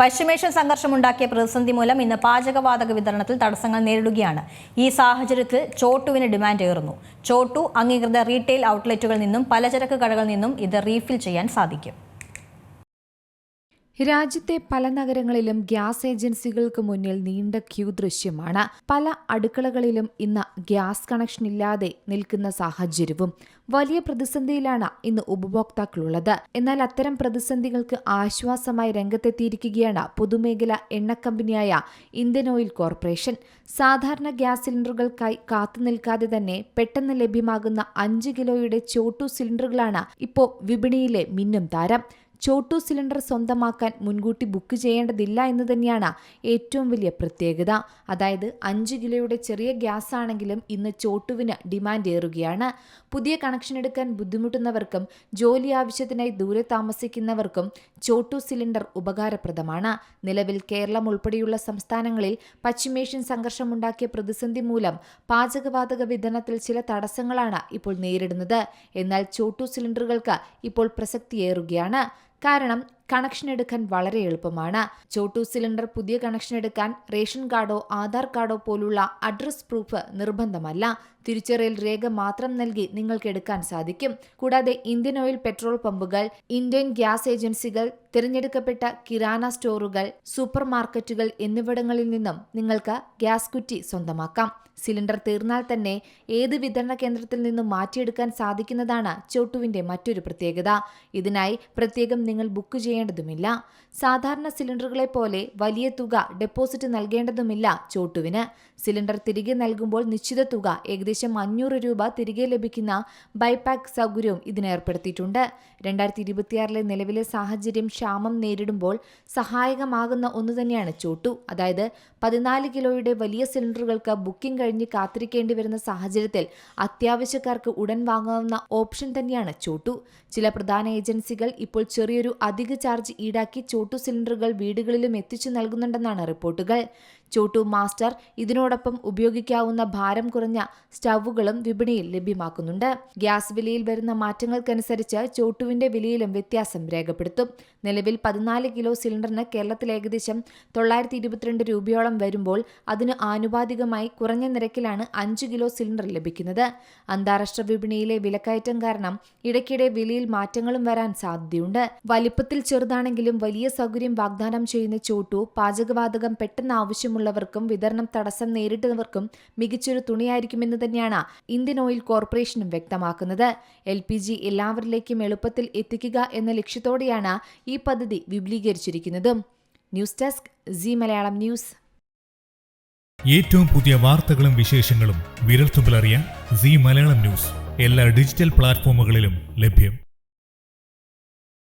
പശ്ചിമേഷ്യൻ സംഘർഷമുണ്ടാക്കിയ പ്രതിസന്ധി മൂലം ഇന്ന് പാചകവാതക വിതരണത്തിൽ തടസ്സങ്ങൾ നേരിടുകയാണ്. ഈ സാഹചര്യത്തിൽ ചോട്ടുവിന് ഡിമാൻഡ് ഏറുന്നു. ചോട്ടു അംഗീകൃത റീറ്റെയിൽ ഔട്ട്ലെറ്റുകളിൽ നിന്നും പലചരക്ക് കടകളിൽ നിന്നും ഇത് റീഫിൽ ചെയ്യാൻ സാധിക്കും. രാജ്യത്തെ പല നഗരങ്ങളിലും ഗ്യാസ് ഏജൻസികൾക്ക് മുന്നിൽ നീണ്ട ക്യൂ ദൃശ്യമാണ്. പല അടുക്കളകളിലും ഇന്ന് ഗ്യാസ് കണക്ഷൻ ഇല്ലാതെ നിൽക്കുന്ന സാഹചര്യവും വലിയ പ്രതിസന്ധിയിലാണ് ഇന്ന് ഉപഭോക്താക്കളുള്ളത്. എന്നാൽ അത്തരം പ്രതിസന്ധികൾക്ക് ആശ്വാസമായി രംഗത്തെത്തിയിരിക്കുകയാണ് പൊതുമേഖലാ എണ്ണക്കമ്പനിയായ ഇന്ത്യൻ ഓയിൽ കോർപ്പറേഷൻ. സാധാരണ ഗ്യാസ് സിലിണ്ടറുകൾക്കായി കാത്തുനിൽക്കാതെ തന്നെ പെട്ടെന്ന് ലഭ്യമാകുന്ന 5 കിലോയുടെ ചോട്ടു സിലിണ്ടറുകളാണ് ഇപ്പോൾ വിപണിയിലെ മിന്നും താരം. ചോട്ടു സിലിണ്ടർ സ്വന്തമാക്കാൻ മുൻകൂട്ടി ബുക്ക് ചെയ്യേണ്ടതില്ല എന്ന് തന്നെയാണ് ഏറ്റവും വലിയ പ്രത്യേകത. അതായത് 5 കിലോയുടെ ചെറിയ ഗ്യാസ് ആണെങ്കിലും ഇന്ന് ചോട്ടുവിന് ഡിമാൻഡ് ഏറുകയാണ്. പുതിയ കണക്ഷൻ എടുക്കാൻ ബുദ്ധിമുട്ടുന്നവർക്കും ജോലി ആവശ്യത്തിനായി ദൂരെ താമസിക്കുന്നവർക്കും ചോട്ടു സിലിണ്ടർ ഉപകാരപ്രദമാണ്. നിലവിൽ കേരളം ഉൾപ്പെടെയുള്ള സംസ്ഥാനങ്ങളിൽ പശ്ചിമേഷ്യൻ സംഘർഷമുണ്ടാക്കിയ പ്രതിസന്ധി മൂലം പാചകവാതക വിതരണത്തിൽ ചില തടസ്സങ്ങളാണ് ഇപ്പോൾ നേരിടുന്നത്. എന്നാൽ ചോട്ടു സിലിണ്ടറുകൾക്ക് ഇപ്പോൾ പ്രസക്തിയേറുകയാണ്. കാരണം കണക്ഷൻ എടുക്കാൻ വളരെ എളുപ്പമാണ്. ചോട്ടു സിലിണ്ടർ പുതിയ കണക്ഷൻ എടുക്കാൻ റേഷൻ കാർഡോ ആധാർ കാർഡോ പോലുള്ള അഡ്രസ് പ്രൂഫ് നിർബന്ധമല്ല. തിരിച്ചറിയൽ രേഖ മാത്രം നൽകി നിങ്ങൾക്ക് എടുക്കാൻ സാധിക്കും. കൂടാതെ ഇന്ത്യൻ ഓയിൽ പെട്രോൾ പമ്പുകൾ, ഇന്ത്യൻ ഗ്യാസ് ഏജൻസികൾ, തിരഞ്ഞെടുക്കപ്പെട്ട കിരാന സ്റ്റോറുകൾ, സൂപ്പർ മാർക്കറ്റുകൾ എന്നിവിടങ്ങളിൽ നിന്നും നിങ്ങൾക്ക് ഗ്യാസ് കുറ്റി സ്വന്തമാക്കാം. സിലിണ്ടർ തീർന്നാൽ തന്നെ ഏത് വിതരണ കേന്ദ്രത്തിൽ നിന്നും മാറ്റിയെടുക്കാൻ സാധിക്കുന്നതാണ് ചോട്ടുവിന്റെ മറ്റൊരു പ്രത്യേകത. ഇതിനായി പ്രത്യേകം നിങ്ങൾ ബുക്ക് ചെയ്യേണ്ടതുമില്ല. സാധാരണ സിലിണ്ടറുകളെ പോലെ വലിയ തുക ഡെപ്പോസിറ്റ് നൽകേണ്ടതുമില്ല ചോട്ടുവിന്. സിലിണ്ടർ തിരികെ നൽകുമ്പോൾ നിശ്ചിത തുക ഏകദേശം 500 രൂപ തിരികെ ലഭിക്കുന്ന ബൈപാക്ക് സൗകര്യവും ഇതിനേർപ്പെടുത്തിയിട്ടുണ്ട്. 2026 നിലവിലെ സാഹചര്യം ക്ഷാമം നേരിടുമ്പോൾ സഹായകമാകുന്ന ഒന്നു തന്നെയാണ് ചോട്ടു. അതായത് 14 കിലോയുടെ വലിയ സിലിണ്ടറുകൾക്ക് ബുക്കിംഗ് കഴിഞ്ഞ് കാത്തിരിക്കേണ്ടി വരുന്ന സാഹചര്യത്തിൽ അത്യാവശ്യക്കാർക്ക് ഉടൻ വാങ്ങാവുന്ന ഓപ്ഷൻ തന്നെയാണ് ചോട്ടു. ചില പ്രധാന ഏജൻസികൾ ഇപ്പോൾ ചെറിയൊരു അധിക ചാർജ് ഈടാക്കി ചോട്ടു സിലിണ്ടറുകൾ വീടുകളിലും എത്തിച്ചു നൽകുന്നുണ്ടെന്നാണ് റിപ്പോർട്ടുകൾ. ചോട്ടു മാസ്റ്റർ ഇതിനോടൊപ്പം ഉപയോഗിക്കാവുന്ന ഭാരം കുറഞ്ഞ സ്റ്റൗവുകളും വിപണിയിൽ ലഭ്യമാക്കുന്നുണ്ട്. ഗ്യാസ് വിലയിൽ വരുന്ന മാറ്റങ്ങൾക്കനുസരിച്ച് ചോട്ടുവിന്റെ വിലയിലും വ്യത്യാസം രേഖപ്പെടുത്തും. നിലവിൽ 14 കിലോ സിലിണ്ടറിന് കേരളത്തിൽ ഏകദേശം 922 രൂപയോളം വരുമ്പോൾ അതിന് ആനുപാതികമായി കുറഞ്ഞ നിരക്കിലാണ് 5 കിലോ സിലിണ്ടർ ലഭിക്കുന്നത്. അന്താരാഷ്ട്ര വിപണിയിലെ വിലക്കയറ്റം കാരണം ഇടയ്ക്കിടെ വിലയിൽ മാറ്റങ്ങളും വരാൻ സാധ്യതയുണ്ട്. വലിപ്പത്തിൽ ചെറുതാണെങ്കിലും വലിയ സൗകര്യം വാഗ്ദാനം ചെയ്യുന്ന ചോട്ടു പാചകവാതകം പെട്ടെന്ന് ആവശ്യമുള്ളവർക്കും വിതരണം തടസ്സം നേരിട്ടവർക്കും മികച്ചൊരു തുണിയായിരിക്കുമെന്ന് തന്നെയാണ് ഇന്ത്യൻ ഓയിൽ കോർപ്പറേഷനും വ്യക്തമാക്കുന്നത്. LPG എല്ലാവരിലേക്കും എളുപ്പത്തിൽ എത്തിക്കുക എന്ന ലക്ഷ്യത്തോടെയാണ് ഈ പദ്ധതി വിപുലീകരിച്ചിരിക്കുന്നത്. News desk C Malayalam news. ഏറ്റവും പുതിയ വാർത്തകളും വിശേഷങ്ങളും വിരൽത്തുമ്പിലറിയാൻ സി മലയാളം ന്യൂസ് എല്ലാ ഡിജിറ്റൽ പ്ലാറ്റ്ഫോമുകളിലും ലഭ്യം.